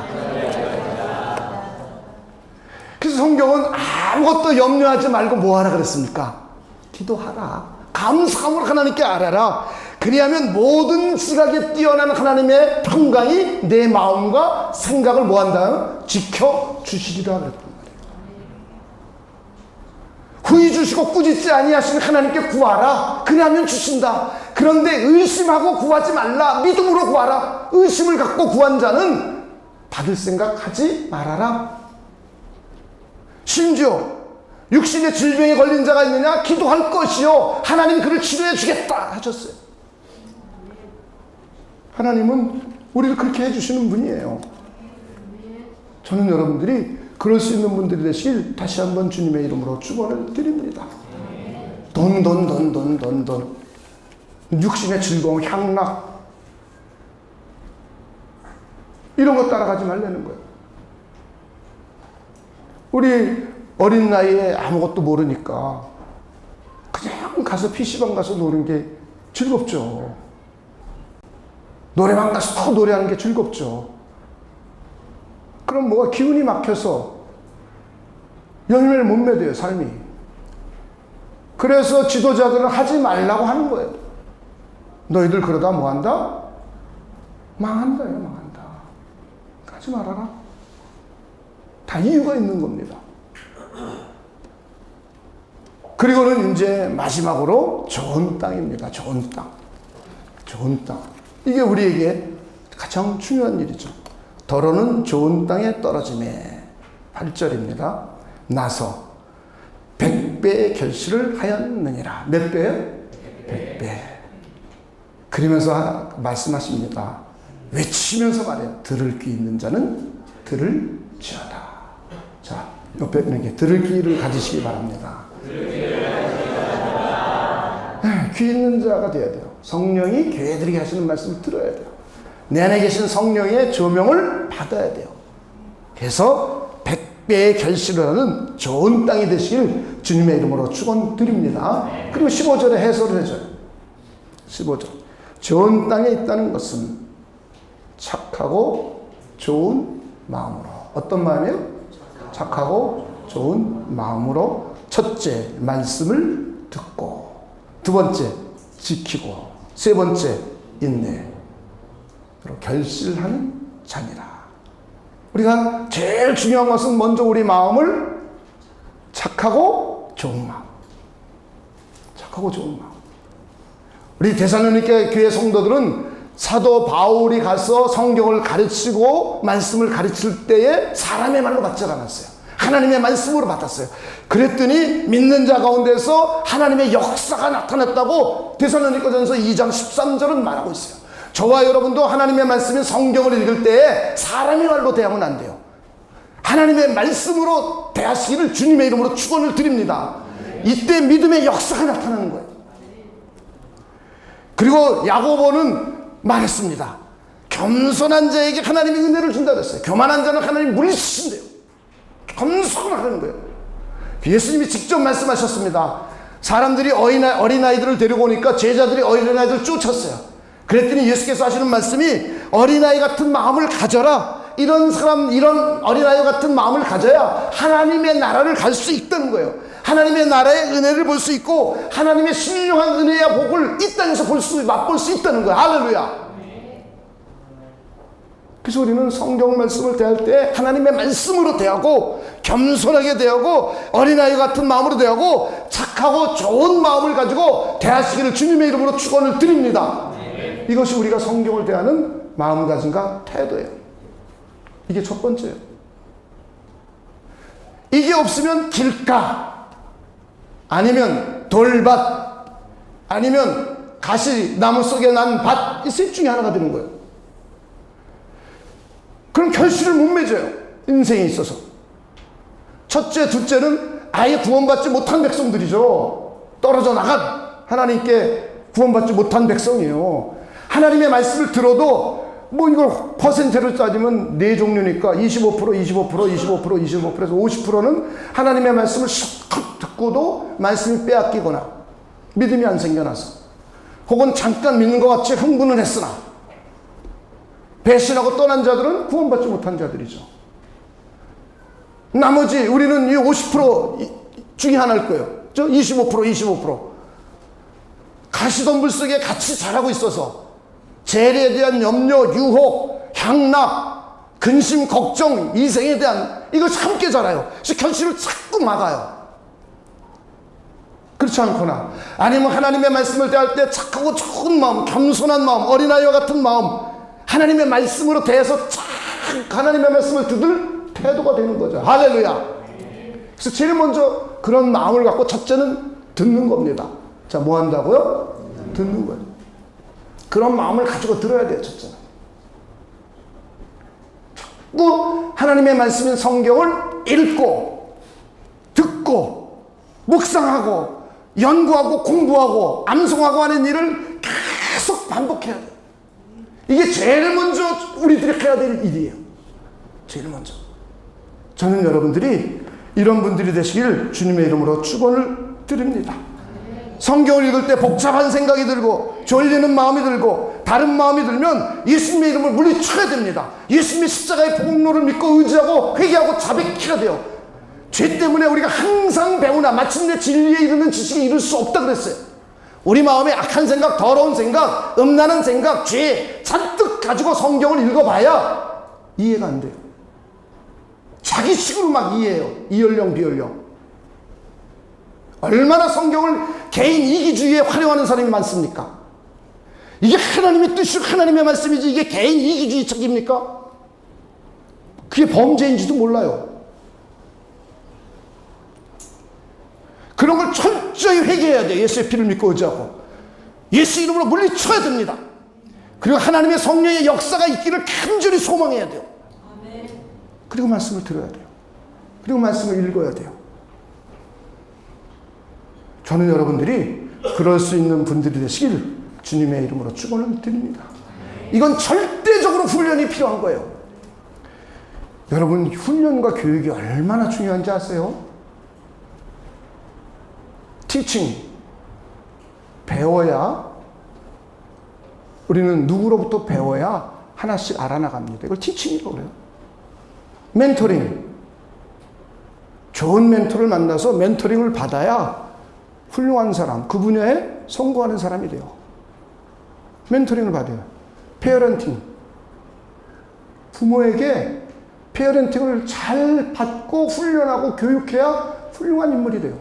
그래서 성경은 아무것도 염려하지 말고 뭐 하라 그랬습니까? 기도하라. 감사함으로 하나님께 알아라. 그리하면 모든 지각에 뛰어난 하나님의 평강이 내 마음과 생각을 뭐 한다? 지켜주시리라 그랬단 말이에요. 후히 주시고 꾸짖지 아니하시는 하나님께 구하라. 그리하면 주신다. 그런데 의심하고 구하지 말라. 믿음으로 구하라. 의심을 갖고 구한 자는 받을 생각 하지 말아라. 심지어 육신의 질병에 걸린 자가 있느냐? 기도할 것이요 하나님이 그를 치료해 주겠다 하셨어요. 하나님은 우리를 그렇게 해주시는 분이에요. 저는 여러분들이 그럴 수 있는 분들이 되시길 다시 한번 주님의 이름으로 축원을 드립니다. 돈 육신의 즐거움, 향락 이런 거 따라가지 말라는 거예요. 우리 어린 나이에 아무것도 모르니까 그냥 가서 PC방 가서 노는 게 즐겁죠. 노래방 가서 더 노래하는 게 즐겁죠. 그럼 뭐가 기운이 막혀서 열매를 못 맺어요, 삶이. 그래서 지도자들은 하지 말라고 하는 거예요. 너희들 그러다 뭐 한다? 망한다요, 망한다. 하지 말아라. 다 이유가 있는 겁니다. 그리고는 이제 마지막으로 좋은 땅입니다. 좋은 땅. 좋은 땅. 이게 우리에게 가장 중요한 일이죠. 더러는 좋은 땅에 떨어짐에 8절입니다. 나서 100배의 결실을 하였느니라. 몇 배요? 100배. 그러면서 말씀하십니다. 외치면서 말해요. 들을 귀 있는 자는 들을지어다. 자, 옆에 이렇게 들을 귀를 가지시기 바랍니다. 네, 귀 있는 자가 되어야 돼요. 성령이 교회들에게 하시는 말씀을 들어야 돼요. 내 안에 계신 성령의 조명을 받아야 돼요. 그래서 100배의 결실을 하는 좋은 땅이 되시길 주님의 이름으로 축원드립니다. 그리고 15절에 해설을 해줘요. 15절. 좋은 땅에 있다는 것은 착하고 좋은 마음으로. 어떤 마음이요? 착하고 좋은 마음으로 첫째 말씀을 듣고, 두 번째 지키고, 세 번째 인내. 결실하는 자니라. 우리가 제일 중요한 것은 먼저 우리 마음을 착하고 좋은 마음. 착하고 좋은 마음. 우리 데살로니가 교회 성도들은 사도 바울이 가서 성경을 가르치고 말씀을 가르칠 때에 사람의 말로 받지 않았어요. 하나님의 말씀으로 받았어요. 그랬더니 믿는 자 가운데서 하나님의 역사가 나타났다고 데살로니가전서 2장 13절은 말하고 있어요. 저와 여러분도 하나님의 말씀인 성경을 읽을 때에 사람의 말로 대하면 안 돼요. 하나님의 말씀으로 대하시기를 주님의 이름으로 축원을 드립니다. 이때 믿음의 역사가 나타나는 거예요. 그리고 야고보는 말했습니다. 겸손한 자에게 하나님이 은혜를 준다 그랬어요. 교만한 자는 하나님이 물리치신대요. 겸손하라는 거예요. 예수님이 직접 말씀하셨습니다. 사람들이 어린아이들을 데리고 오니까 제자들이 어린아이들을 쫓았어요. 그랬더니 예수께서 하시는 말씀이 어린아이 같은 마음을 가져라. 이런 어린아이 같은 마음을 가져야 하나님의 나라를 갈 수 있다는 거예요. 하나님의 나라의 은혜를 볼 수 있고 하나님의 신령한 은혜와 복을 이 땅에서 맛볼 수 있다는 거예요. 할렐루야. 그래서 우리는 성경 말씀을 대할 때 하나님의 말씀으로 대하고 겸손하게 대하고 어린아이 같은 마음으로 대하고 착하고 좋은 마음을 가지고 대하시기를 주님의 이름으로 축원을 드립니다. 이것이 우리가 성경을 대하는 마음가짐과 태도예요. 이게 첫 번째예요. 이게 없으면 길가, 아니면 돌밭, 아니면 가시나무 속에 난 밭, 이 셋 중에 하나가 되는 거예요. 그럼 결실을 못 맺어요. 인생에 있어서. 첫째, 둘째는 아예 구원받지 못한 백성들이죠. 떨어져 나간 하나님께 구원받지 못한 백성이에요. 하나님의 말씀을 들어도 뭐 이걸 퍼센트로 따지면 네 종류니까 25%에서 50%는 하나님의 말씀을 실컷 듣고도 말씀이 빼앗기거나 믿음이 안 생겨나서, 혹은 잠깐 믿는 것 같이 흥분을 했으나 배신하고 떠난 자들은 구원받지 못한 자들이죠. 나머지 우리는 이 50% 중에 하나일 거예요. 25%. 가시덤불 속에 같이 자라고 있어서 재래에 대한 염려, 유혹, 향락, 근심, 걱정, 이생에 대한 이것이 함께 자라요. 그래서 결실을 자꾸 막아요. 그렇지 않거나 아니면 하나님의 말씀을 대할 때 착하고 좋은 마음, 겸손한 마음, 어린아이와 같은 마음, 하나님의 말씀으로 대해서 착 하나님의 말씀을 듣을 태도가 되는 거죠. 할렐루야. 그래서 제일 먼저 그런 마음을 갖고 첫째는 듣는 겁니다. 자, 뭐 한다고요? 듣는 거예요. 그런 마음을 가지고 들어야 돼요, 첫째는. 또 하나님의 말씀인 성경을 읽고, 듣고, 묵상하고, 연구하고, 공부하고, 암송하고 하는 일을 계속 반복해야 돼요. 이게 제일 먼저 우리들이 해야 될 일이에요. 제일 먼저. 저는 여러분들이 이런 분들이 되시길 주님의 이름으로 축원을 드립니다. 성경을 읽을 때 복잡한 생각이 들고 졸리는 마음이 들고 다른 마음이 들면 예수님의 이름을 물리쳐야 됩니다. 예수님의 십자가의 복음로를 믿고 의지하고 회개하고 자백해야 돼요. 죄 때문에 우리가 항상 배우나 마침내 진리에 이르는 지식에 이룰 수 없다 그랬어요. 우리 마음에 악한 생각, 더러운 생각, 음란한 생각, 죄 잔뜩 가지고 성경을 읽어봐야 이해가 안 돼요. 자기식으로 막 이해해요. 이연령 비연령. 얼마나 성경을 개인 이기주의에 활용하는 사람이 많습니까? 이게 하나님의 뜻이고 하나님의 말씀이지 이게 개인 이기주의 책입니까? 그게 범죄인지도 몰라요. 그런 걸 철저히 회개해야 돼요. 예수의 피를 믿고 의지하고 예수 이름으로 물리쳐야 됩니다. 그리고 하나님의 성령의 역사가 있기를 간절히 소망해야 돼요. 그리고 말씀을 들어야 돼요. 그리고 말씀을 읽어야 돼요. 저는 여러분들이 그럴 수 있는 분들이 되시길 주님의 이름으로 축원을 드립니다. 이건 절대적으로 훈련이 필요한 거예요. 여러분, 훈련과 교육이 얼마나 중요한지 아세요? 티칭, 배워야, 우리는 누구로부터 배워야 하나씩 알아나갑니다. 이걸 티칭이라고 그래요. 멘토링, 좋은 멘토를 만나서 멘토링을 받아야 훌륭한 사람, 그 분야에 성공하는 사람이 돼요. 멘토링을 받아요. 페어런팅, 부모에게 페어런팅을 잘 받고 훈련하고 교육해야 훌륭한 인물이 돼요.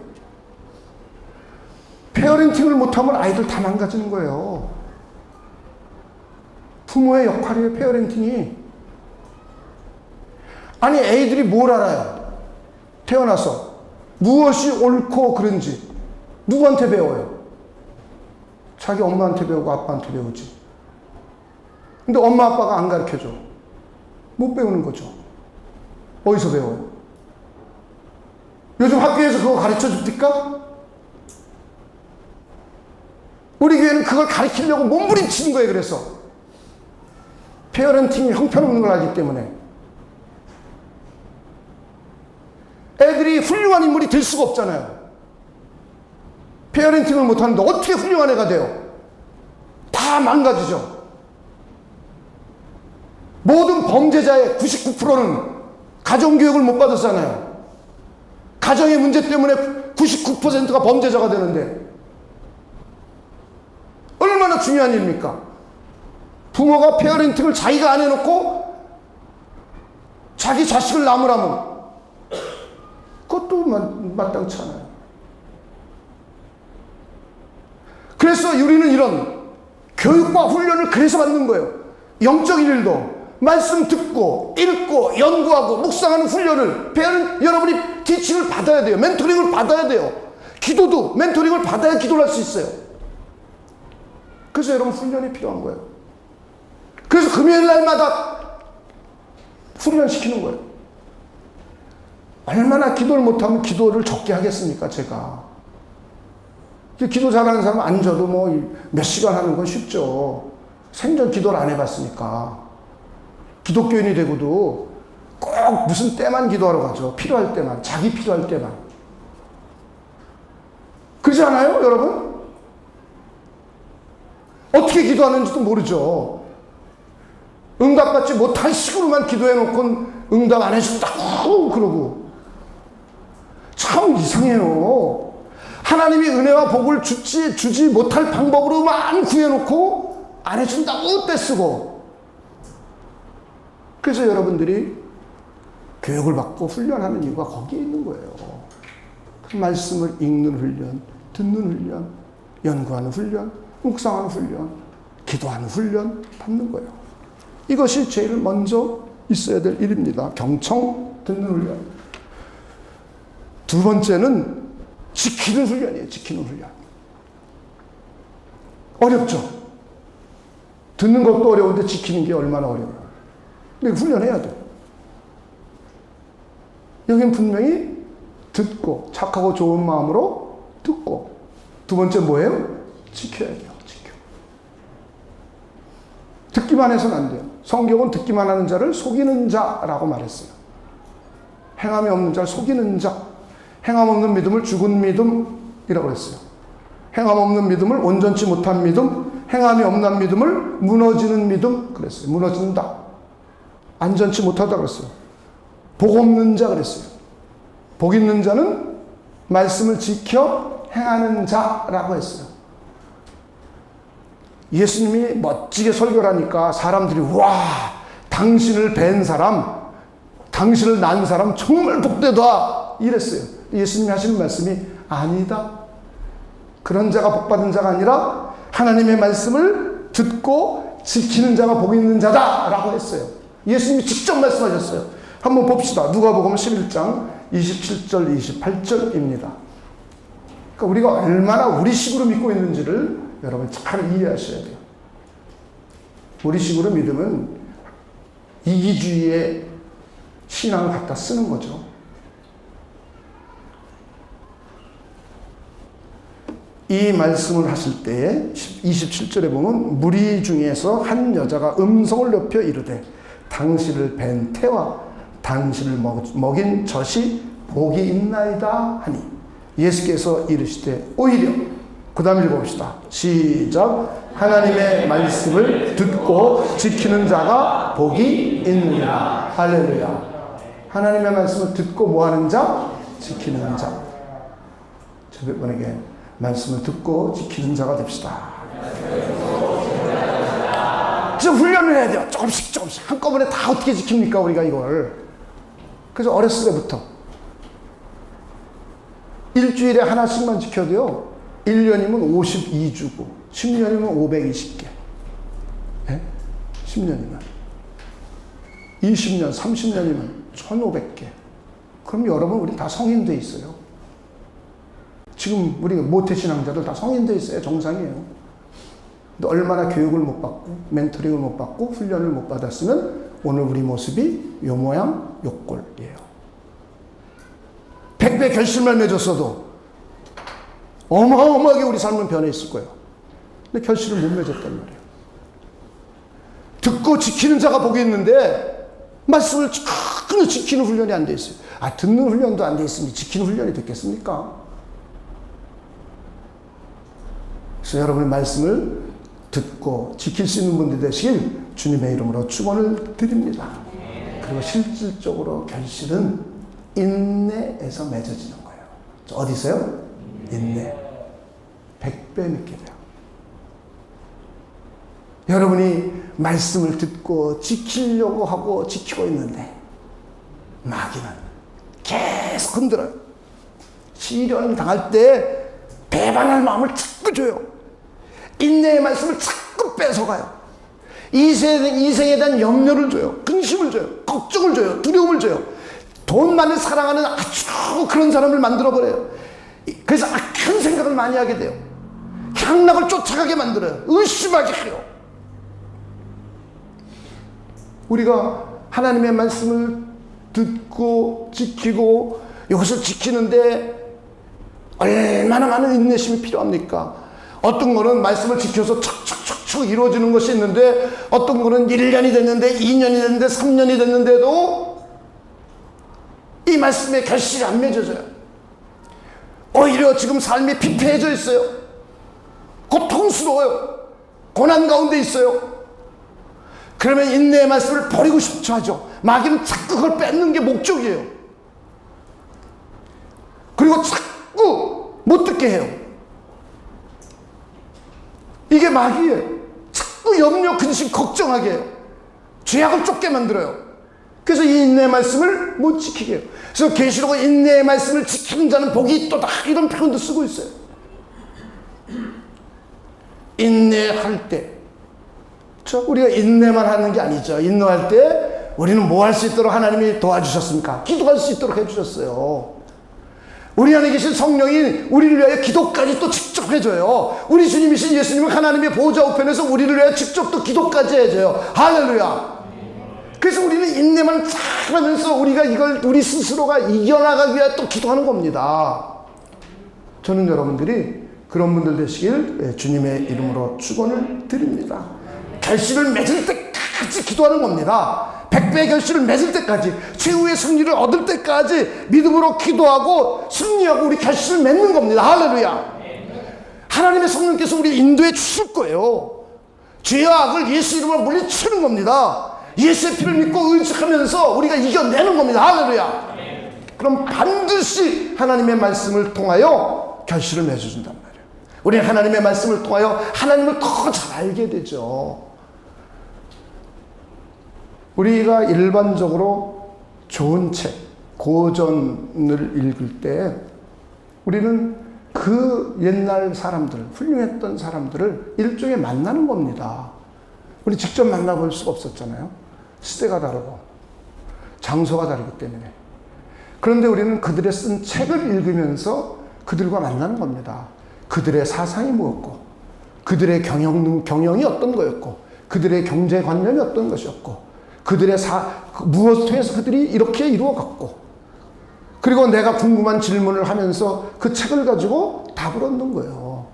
페어런팅을 못하면 아이들 다 망가지는 거예요. 부모의 역할이에요, 페어런팅이. 아니, 애들이 뭘 알아요? 태어나서 무엇이 옳고 그른지 누구한테 배워요? 자기 엄마한테 배우고 아빠한테 배우지. 근데 엄마 아빠가 안 가르쳐줘. 못 배우는 거죠. 어디서 배워요? 요즘 학교에서 그거 가르쳐 줍니까? 우리 교회는 그걸 가르치려고 몸부림치는 거예요. 그래서 페어런팅이 형편없는 걸 알기 때문에 애들이 훌륭한 인물이 될 수가 없잖아요. 페어런팅을 못하는데 어떻게 훌륭한 애가 돼요? 다 망가지죠. 모든 범죄자의 99%는 가정교육을 못 받았잖아요. 가정의 문제 때문에 99%가 범죄자가 되는데 얼마나 중요한 일입니까? 부모가 페어런팅을 자기가 안 해놓고 자기 자식을 나무라면 그것도 마땅치 않아요. 그래서 우리는 이런 교육과 훈련을 그래서 받는 거예요. 영적인 일도 말씀 듣고 읽고 연구하고 묵상하는 훈련을 여러분이 티칭을 받아야 돼요. 멘토링을 받아야 돼요. 기도도 멘토링을 받아야 기도를 할 수 있어요. 그래서 여러분 훈련이 필요한 거예요. 그래서 금요일 날마다 훈련시키는 거예요. 얼마나 기도를 못하면 기도를 적게 하겠습니까, 제가. 기도 잘하는 사람은 앉아도 뭐 몇 시간 하는 건 쉽죠. 생전 기도를 안 해봤으니까. 기독교인이 되고도 꼭 무슨 때만 기도하러 가죠. 필요할 때만, 자기 필요할 때만. 그러지 않아요, 여러분? 어떻게 기도하는지도 모르죠. 응답받지 못할 식으로만 기도해놓고 응답 안 해준다고 그러고. 참 이상해요. 하나님이 은혜와 복을 주지 못할 방법으로만 구해놓고 안 해준다고 떼쓰고. 그래서 여러분들이 교육을 받고 훈련하는 이유가 거기에 있는 거예요. 그 말씀을 읽는 훈련, 듣는 훈련, 연구하는 훈련, 묵상하는 훈련, 기도하는 훈련 받는 거예요. 이것이 제일 먼저 있어야 될 일입니다. 경청 듣는 훈련. 두 번째는 지키는 훈련이에요. 지키는 훈련. 어렵죠. 듣는 것도 어려운데 지키는 게 얼마나 어려워요. 근데 훈련해야 돼요. 여긴 분명히 듣고 착하고 좋은 마음으로 듣고, 두 번째 뭐예요? 지켜야 돼요. 지켜. 듣기만 해서는 안 돼요. 성경은 듣기만 하는 자를 속이는 자라고 말했어요. 행함이 없는 자를 속이는 자, 행함 없는 믿음을 죽은 믿음이라고 했어요. 행함 없는 믿음을 온전치 못한 믿음, 행함이 없는 믿음을 무너지는 믿음 그랬어요. 무너진다. 안전치 못하다 그랬어요. 복 없는 자 그랬어요. 복 있는 자는 말씀을 지켜 행하는 자라고 했어요. 예수님이 멋지게 설교를 하니까 사람들이 와, 당신을 뵌 사람, 당신을 낳은 사람 정말 복되다 이랬어요. 예수님이 하시는 말씀이 아니다. 그런 자가 복받은 자가 아니라 하나님의 말씀을 듣고 지키는 자가 복 있는 자다라고 했어요. 예수님이 직접 말씀하셨어요. 한번 봅시다. 누가복음 11장 27절 28절입니다. 그러니까 우리가 얼마나 우리식으로 믿고 있는지를 여러분 잘 이해하셔야 돼요. 우리식으로 믿으면 이기주의의 신앙을 갖다 쓰는 거죠. 이 말씀을 하실 때에 27절에 보면 무리 중에서 한 여자가 음성을 높여 이르되 당신을 뵌 태와 당신을 먹인 젖이 복이 있나이다 하니 예수께서 이르시되 오히려, 그 다음 읽어봅시다. 시작. 하나님의 말씀을 듣고 지키는 자가 복이 있느니라. 할렐루야. 하나님의 말씀을 듣고 뭐하는 자? 지키는 자. 저분에게 말씀을 듣고 지키는 자가 됩시다. 좀 훈련을 해야 돼요. 조금씩 조금씩. 한꺼번에 다 어떻게 지킵니까 우리가 이걸. 그래서 어렸을 때부터 일주일에 하나씩만 지켜도요 1년이면 52주고 10년이면 520개. 네? 10년이면 20년 30년이면 1500개. 그럼 여러분 우리 다 성인 돼 있어요. 지금 우리 모태신앙자들 다 성인 돼 있어요. 정상이에요. 근데 얼마나 교육을 못 받고 멘토링을 못 받고 훈련을 못 받았으면 오늘 우리 모습이 요 모양 요 꼴이에요. 100배 결실만 맺었어도 어마어마하게 우리 삶은 변해 있을 거예요. 근데 결실을 못 맺었단 말이에요. 듣고 지키는 자가 복이 있는데 말씀을 그냥 지키는 훈련이 안 돼 있어요. 아, 듣는 훈련도 안 돼 있으니 지키는 훈련이 됐겠습니까? 그래서 여러분의 말씀을 듣고 지킬 수 있는 분들 되시길 주님의 이름으로 축원을 드립니다. 그리고 실질적으로 결실은 인내에서 맺어지는 거예요. 어디서요? 인내. 100배 맺게 돼요. 여러분이 말씀을 듣고 지키려고 하고 지키고 있는데 마귀는 계속 흔들어요. 시련을 당할 때 배반할 마음을 자꾸 줘요. 인내의 말씀을 자꾸 뺏어가요. 이생에 대한 염려를 줘요. 근심을 줘요. 걱정을 줘요. 두려움을 줘요. 돈만을 사랑하는 아주 그런 사람을 만들어버려요. 그래서 악한 생각을 많이 하게 돼요. 향락을 쫓아가게 만들어요. 의심하게 해요. 우리가 하나님의 말씀을 듣고 지키고 이것을 지키는데 얼마나 많은 인내심이 필요합니까? 어떤 거는 말씀을 지켜서 척척척척 이루어지는 것이 있는데 어떤 거는 1년이 됐는데 2년이 됐는데 3년이 됐는데도 이 말씀의 결실이 안 맺어져요. 오히려 지금 삶이 피폐해져 있어요. 고통스러워요. 고난 가운데 있어요. 그러면 인내의 말씀을 버리고 싶죠 하죠. 마귀는 자꾸 그걸 뺏는 게 목적이에요. 그리고 자꾸 못 듣게 해요. 이게 마귀예요. 자꾸 염려, 근심, 걱정하게 해요. 죄악을 쫓게 만들어요. 그래서 이 인내의 말씀을 못 지키게 해요. 그래서 계시록 인내의 말씀을 지키는 자는 복이 있도다 이런 표현도 쓰고 있어요. 인내할 때 우리가 인내만 하는 게 아니죠. 인내할 때 우리는 뭐 할 수 있도록 하나님이 도와주셨습니까? 기도할 수 있도록 해주셨어요. 우리 안에 계신 성령이 우리를 위하여 기도까지 또 직접 해줘요. 우리 주님이신 예수님은 하나님의 보좌 우편에서 우리를 위하여 직접 또 기도까지 해줘요. 할렐루야. 그래서 우리는 인내만 잘하면서 우리가 이걸 우리 스스로가 이겨나가기 위해 또 기도하는 겁니다. 저는 여러분들이 그런 분들 되시길 주님의 이름으로 축원을 드립니다. 결실을 맺을 때까지 기도하는 겁니다. 100배의 결실을 맺을 때까지, 최후의 승리를 얻을 때까지 믿음으로 기도하고 승리하고 우리 결실을 맺는 겁니다. 할렐루야. 하나님의 성령께서 우리 인도해 주실 거예요. 죄와 악을 예수 이름으로 물리치는 겁니다. 예수의 피를 믿고 의식하면서 우리가 이겨내는 겁니다. 할렐루야. 그럼 반드시 하나님의 말씀을 통하여 결실을 맺어준단 말이에요. 우리는 하나님의 말씀을 통하여 하나님을 더 잘 알게 되죠. 우리가 일반적으로 좋은 책, 고전을 읽을 때 우리는 그 옛날 사람들, 훌륭했던 사람들을 일종의 만나는 겁니다. 우리 직접 만나볼 수가 없었잖아요. 시대가 다르고 장소가 다르기 때문에. 그런데 우리는 그들의 쓴 책을 읽으면서 그들과 만나는 겁니다. 그들의 사상이 무엇고, 그들의 경영이 어떤 거였고, 그들의 경제관념이 어떤 것이었고, 그들의 무엇을 통해서 그들이 이렇게 이루어갔고, 그리고 내가 궁금한 질문을 하면서 그 책을 가지고 답을 얻는 거예요.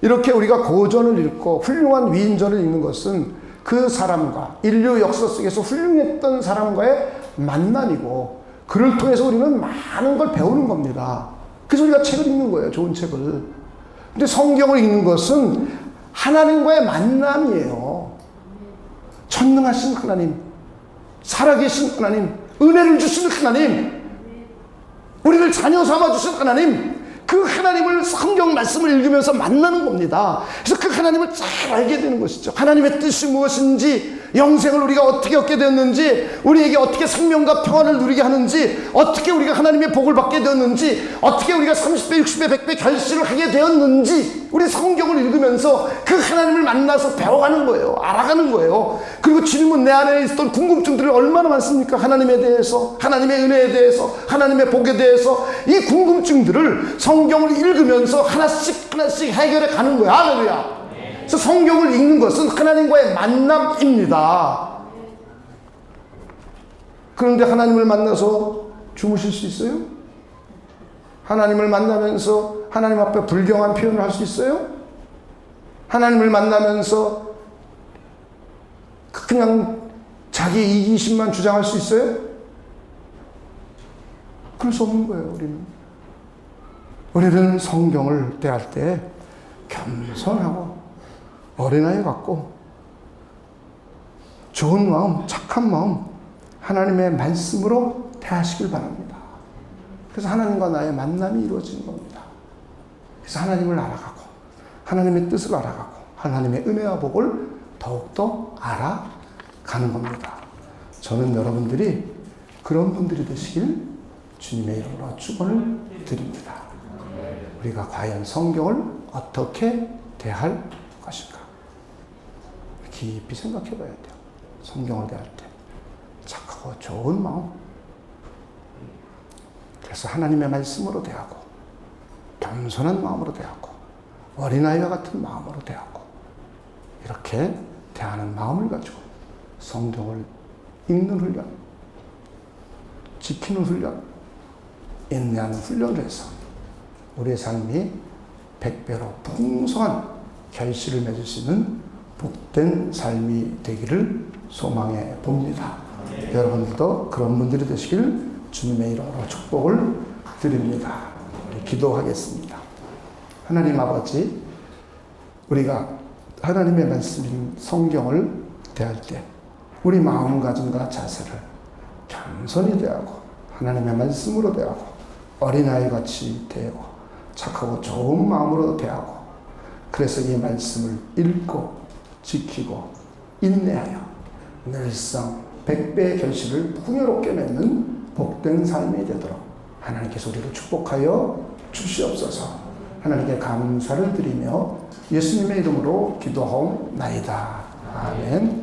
이렇게 우리가 고전을 읽고 훌륭한 위인전을 읽는 것은 그 사람과 인류 역사 속에서 훌륭했던 사람과의 만남이고, 그를 통해서 우리는 많은 걸 배우는 겁니다. 그래서 우리가 책을 읽는 거예요. 좋은 책을. 근데 성경을 읽는 것은 하나님과의 만남이에요. 전능하신 하나님, 살아계신 하나님, 은혜를 주시는 하나님, 우리를 자녀 삼아주신 하나님, 그 하나님을 성경 말씀을 읽으면서 만나는 겁니다. 그래서 그 하나님을 잘 알게 되는 것이죠. 하나님의 뜻이 무엇인지, 영생을 우리가 어떻게 얻게 되었는지, 우리에게 어떻게 생명과 평안을 누리게 하는지, 어떻게 우리가 하나님의 복을 받게 되었는지, 어떻게 우리가 30배, 60배, 100배 결실을 하게 되었는지, 우리 성경을 읽으면서 그 하나님을 만나서 배워가는 거예요. 알아가는 거예요. 그리고 질문, 내 안에 있었던 궁금증들이 얼마나 많습니까? 하나님에 대해서, 하나님의 은혜에 대해서, 하나님의 복에 대해서. 이 궁금증들을 성경을 읽으면서 하나씩 해결해 가는 거예요. 할렐루야. 그래서 성경을 읽는 것은 하나님과의 만남입니다. 그런데 하나님을 만나서 주무실 수 있어요? 하나님을 만나면서 하나님 앞에 불경한 표현을 할 수 있어요? 하나님을 만나면서 그냥 자기 이기심만 주장할 수 있어요? 그럴 수 없는 거예요. 우리는 성경을 대할 때 겸손하고 어린아이 같고 좋은 마음, 착한 마음, 하나님의 말씀으로 대하시길 바랍니다. 그래서 하나님과 나의 만남이 이루어지는 겁니다. 그래서 하나님을 알아가고, 하나님의 뜻을 알아가고, 하나님의 은혜와 복을 더욱더 알아가는 겁니다. 저는 여러분들이 그런 분들이 되시길 주님의 이름으로 축원을 드립니다. 우리가 과연 성경을 어떻게 대할 것인가? 깊이 생각해 봐야 돼요. 성경을 대할 때 착하고 좋은 마음, 그래서 하나님의 말씀으로 대하고, 겸손한 마음으로 대하고, 어린아이와 같은 마음으로 대하고, 이렇게 대하는 마음을 가지고 성경을 읽는 훈련, 지키는 훈련, 인내하는 훈련을 해서 우리의 삶이 100배로 풍성한 결실을 맺을 수 있는 복된 삶이 되기를 소망해 봅니다. 여러분들도 그런 분들이 되시길 주님의 이름으로 축복을 드립니다. 우리 기도하겠습니다. 하나님 아버지, 우리가 하나님의 말씀인 성경을 대할 때 우리 마음가짐과 자세를 겸손히 대하고, 하나님의 말씀으로 대하고, 어린아이같이 대하고, 착하고 좋은 마음으로 대하고, 그래서 이 말씀을 읽고 지키고 인내하여 늘상 100배의 결실을 풍요롭게 맺는 복된 삶이 되도록 하나님께서 우리를 축복하여 주시옵소서. 하나님께 감사를 드리며 예수님의 이름으로 기도하옵나이다. 아멘.